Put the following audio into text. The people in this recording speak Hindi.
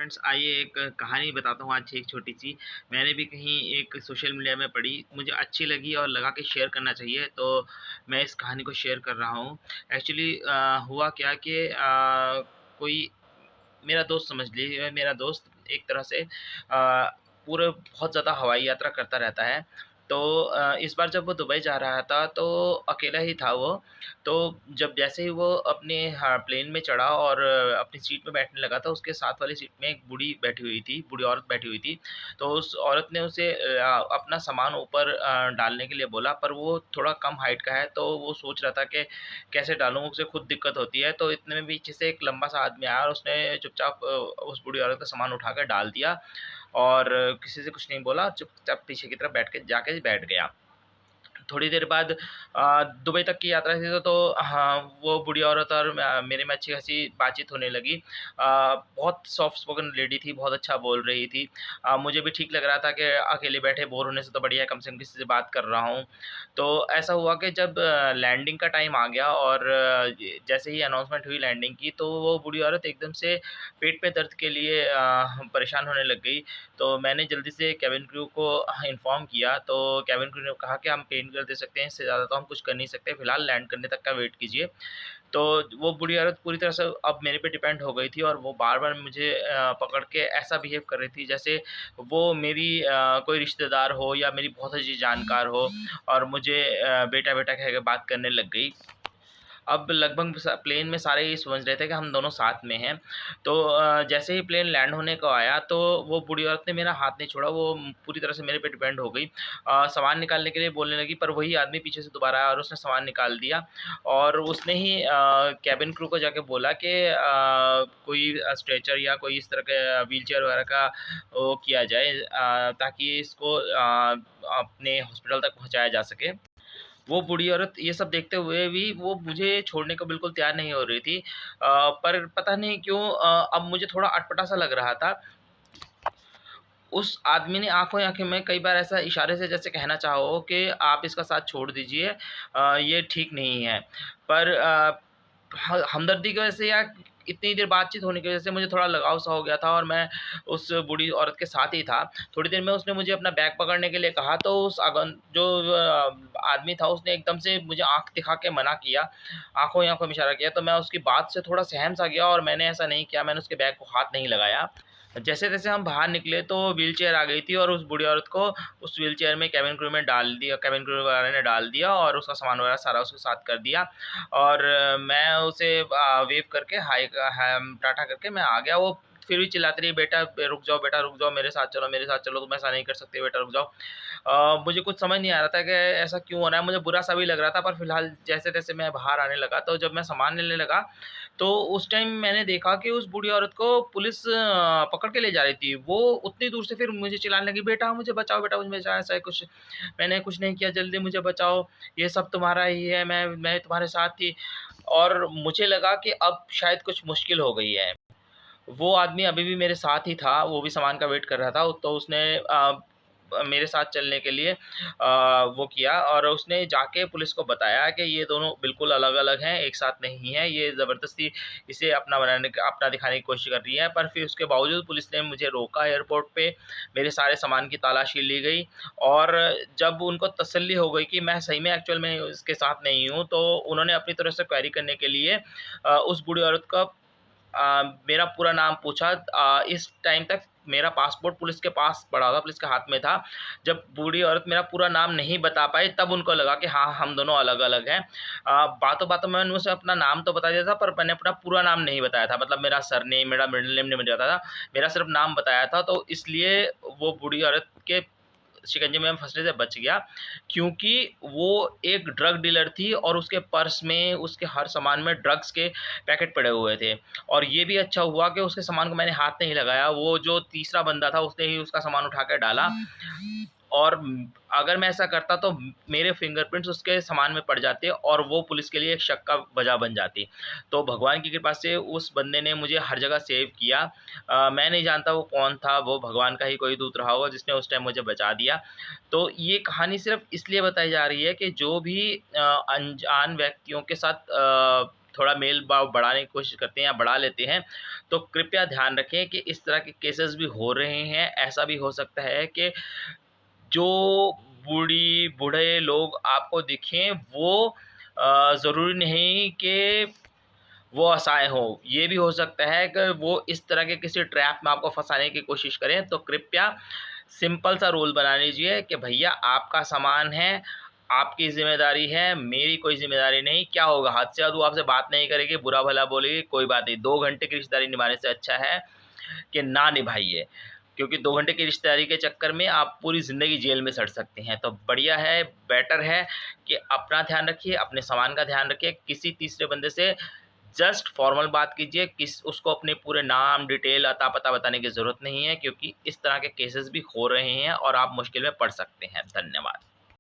फ्रेंड्स, आइए एक कहानी बताता हूँ आज एक छोटी-सी। मैंने भी कहीं एक सोशल मीडिया में पढ़ी, मुझे अच्छी लगी और लगा कि शेयर करना चाहिए, तो मैं इस कहानी को शेयर कर रहा हूँ। एक्चुअली हुआ क्या कि कोई मेरा दोस्त समझ लीजिए, मेरा दोस्त एक तरह से पूरे बहुत ज़्यादा हवाई यात्रा करता रहता है। तो इस बार जब वो दुबई जा रहा था तो अकेला ही था वो। तो जब जैसे ही वो अपने प्लेन में चढ़ा और अपनी सीट पे बैठने लगा था, उसके साथ वाली सीट में एक बूढ़ी बैठी हुई थी, बूढ़ी औरत बैठी हुई थी। तो उस औरत ने उसे अपना सामान ऊपर डालने के लिए बोला, पर वो थोड़ा कम हाइट का है, तो वो सोच रहा था कि कैसे डालूँ, उसे खुद दिक्कत होती है। तो इतने में पीछे से एक लंबा-सा आदमी आया और उसने चुपचाप उस बूढ़ी औरत का सामान उठाकर डाल दिया और किसी से कुछ नहीं बोला, चुपचाप पीछे की तरफ जाके बैठ गया। थोड़ी देर बाद दुबई तक की यात्रा थी तो हाँ, वो बूढ़ी औरत और मेरे में अच्छी-खासी बातचीत होने लगी। बहुत सॉफ्ट स्पोकन लेडी थी, बहुत अच्छा बोल रही थी। मुझे भी ठीक लग रहा था कि अकेले बैठे बोर होने से तो बढ़िया है कम से कम किसी से बात कर रहा हूँ। तो ऐसा हुआ कि जब लैंडिंग का टाइम आ गया और जैसे ही अनाउंसमेंट हुई लैंडिंग की, तो वो बूढ़ी औरत एकदम से पेट में दर्द के लिए परेशान होने लग गई। तो मैंने जल्दी से केबिन क्रू को इन्फॉर्म किया, तो केबिन क्रू ने कहा कि हम पेन किलर दे सकते हैं, इससे ज़्यादा तो हम कुछ कर नहीं सकते, फिलहाल लैंड करने तक का वेट कीजिए। तो वो बूढ़ी औरत पूरी तरह से अब मेरे पे डिपेंड हो गई थी और वो बार-बार मुझे पकड़ के ऐसा बिहेव कर रही थी जैसे वो मेरी कोई रिश्तेदार हो या मेरी बहुत अच्छी जानकार हो और मुझे बेटा-बेटा कह के बात करने लग गई। अब लगभग प्लेन में सारे ये समझ रहे थे कि हम दोनों साथ में हैं। तो जैसे ही प्लेन लैंड होने को आया तो वो बूढ़ी औरत ने मेरा हाथ नहीं छोड़ा, वो पूरी तरह से मेरे पे डिपेंड हो गई। सामान निकालने के लिए बोलने लगी, पर वही आदमी पीछे से दोबारा आया और उसने सामान निकाल दिया और उसने ही केबिन क्रू को जाके बोला कि कोई स्ट्रेचर या कोई इस तरह के व्हीलचेयर वगैरह का वो किया जाए, ताकि इसको अपने हॉस्पिटल तक पहुँचाया जा सके। वो बूढ़ी औरत ये सब देखते हुए भी वो मुझे छोड़ने को बिल्कुल तैयार नहीं हो रही थी। पर पता नहीं क्यों अब मुझे थोड़ा अटपटा-सा लग रहा था। उस आदमी ने आँखों ही आँखें में कई बार ऐसा इशारे से जैसे कहना चाहा हो कि आप इसका साथ छोड़ दीजिए, ये ठीक नहीं है। पर ह हमदर्दी की वजह से या इतनी देर बातचीत होने की वजह से मुझे थोड़ा लगाव-सा हो गया था और मैं उस बूढ़ी औरत के साथ ही था। थोड़ी देर में उसने मुझे अपना बैग पकड़ने के लिए कहा, तो उस आदमी था उसने एकदम से मुझे आँख दिखा के मना किया, आँखों ही आँखों में इशारा किया, तो मैं उसकी बात से थोड़ा सहम-सा गया और मैंने ऐसा नहीं किया, मैंने उसके बैग को हाथ नहीं लगाया। जैसे-तैसे हम बाहर निकले तो व्हीलचेयर आ गई थी और उस बूढ़ी औरत को उस व्हीलचेयर में केबिन क्रू वाले ने डाल दिया और उसका सामान वगैरह सारा उसके साथ कर दिया और मैं उसे वेव करके टाटा करके मैं आ गया। वो फिर भी चिल्लाती रही, बेटा रुक जाओ, मेरे साथ चलो, तुम ऐसा नहीं कर सकते, बेटा रुक जाओ। मुझे कुछ समझ नहीं आ रहा था कि ऐसा क्यों हो रहा है, मुझे बुरा-सा भी लग रहा था, पर फिलहाल जैसे-तैसे मैं बाहर आने लगा, तो जब मैं सामान लेने लगा, तो उस टाइम मैंने देखा कि उस बूढ़ी औरत को पुलिस पकड़ के ले जा रही थी। वो उतनी दूर से फिर मुझे चिल्लाने लगी, बेटा मुझे बचाओ, ऐसा है कुछ, मैंने कुछ नहीं किया, जल्दी मुझे बचाओ, ये सब तुम्हारा ही है, मैं तुम्हारे साथ थी। और मुझे लगा कि अब शायद कुछ मुश्किल हो गई है। वो आदमी अभी भी मेरे साथ ही था, वो भी सामान का वेट कर रहा था, तो उसने मेरे साथ चलने के लिए वो किया और उसने जाके पुलिस को बताया कि ये दोनों बिल्कुल अलग-अलग हैं, एक साथ नहीं हैं, ये ज़बरदस्ती इसे अपना दिखाने की कोशिश कर रही है। पर फिर उसके बावजूद पुलिस ने मुझे रोका एयरपोर्ट पे, मेरे सारे सामान की तलाशी ली गई और जब उनको तसल्ली हो गई कि मैं सही में एक्चुअल में इसके साथ नहीं हूँ, तो उन्होंने अपनी तरफ से क्वेरी करने के लिए उस बूढ़ी औरत का मेरा पूरा नाम पूछा। इस टाइम तक मेरा पासपोर्ट पुलिस के पास पड़ा था, पुलिस के हाथ में था। जब बूढ़ी औरत मेरा पूरा नाम नहीं बता पाई, तब उनको लगा कि हाँ, हम दोनों अलग-अलग हैं। बातों-बातों में मैंने उसे अपना नाम तो बता दिया था, पर मैंने अपना पूरा नाम नहीं बताया था। मतलब मेरा सरनेम, मेरा मिडल नेम नहीं बताया था। मेरा सिर्फ़ नाम बताया था, तो इसलिए वो बूढ़ी औरत के शिकंजे में फँसने से बच गया, क्योंकि वो एक ड्रग डीलर थी और उसके पर्स में, उसके हर सामान में ड्रग्स के पैकेट पड़े हुए थे। और ये भी अच्छा हुआ कि उसके सामान को मैंने हाथ नहीं लगाया, वो जो तीसरा बंदा था उसने ही उसका सामान उठा के डाला और अगर मैं ऐसा करता तो मेरे फिंगरप्रिंट्स उसके सामान में पड़ जाते और वो पुलिस के लिए एक शक का वजह बन जाती। तो भगवान की कृपा से उस बंदे ने मुझे हर जगह सेव किया। मैं नहीं जानता वो कौन था, वो भगवान का ही कोई दूत रहा होगा जिसने उस टाइम मुझे बचा दिया। तो ये कहानी सिर्फ़ इसलिए बताई जा रही है कि जो भी अनजान व्यक्तियों के साथ थोड़ा मेल-भाव बढ़ाने की कोशिश करते हैं या बढ़ा लेते हैं, तो कृपया ध्यान रखें कि इस तरह के केसेस भी हो रहे हैं। ऐसा भी हो सकता है कि जो बूढ़े लोग आपको दिखें वो ज़रूरी नहीं कि वो असहाय हों। ये भी हो सकता है कि वो इस तरह के किसी ट्रैप में आपको फँसाने की कोशिश करें, तो कृपया सिंपल सा रूल बना लीजिए कि भैया आपका सामान है, आपकी ज़िम्मेदारी है, मेरी कोई ज़िम्मेदारी नहीं। क्या होगा, हद से ज़्यादा वो आपसे बात नहीं करेगी, बुरा-भला बोलेगी, कोई बात नहीं। 2 घंटे की रिश्तेदारी निभाने से अच्छा है कि ना निभाइए, क्योंकि 2 घंटे की रिश्तेदारी के चक्कर में आप पूरी ज़िंदगी जेल में सड़ सकते हैं। तो बढ़िया है, बेटर है कि अपना ध्यान रखिए, अपने सामान का ध्यान रखिए, किसी तीसरे बंदे से जस्ट फॉर्मल बात कीजिए, उसको अपने पूरे नाम, डिटेल, अता-पता बताने की ज़रूरत नहीं है, क्योंकि इस तरह के केसेस भी हो रहे हैं और आप मुश्किल में पड़ सकते हैं। धन्यवाद।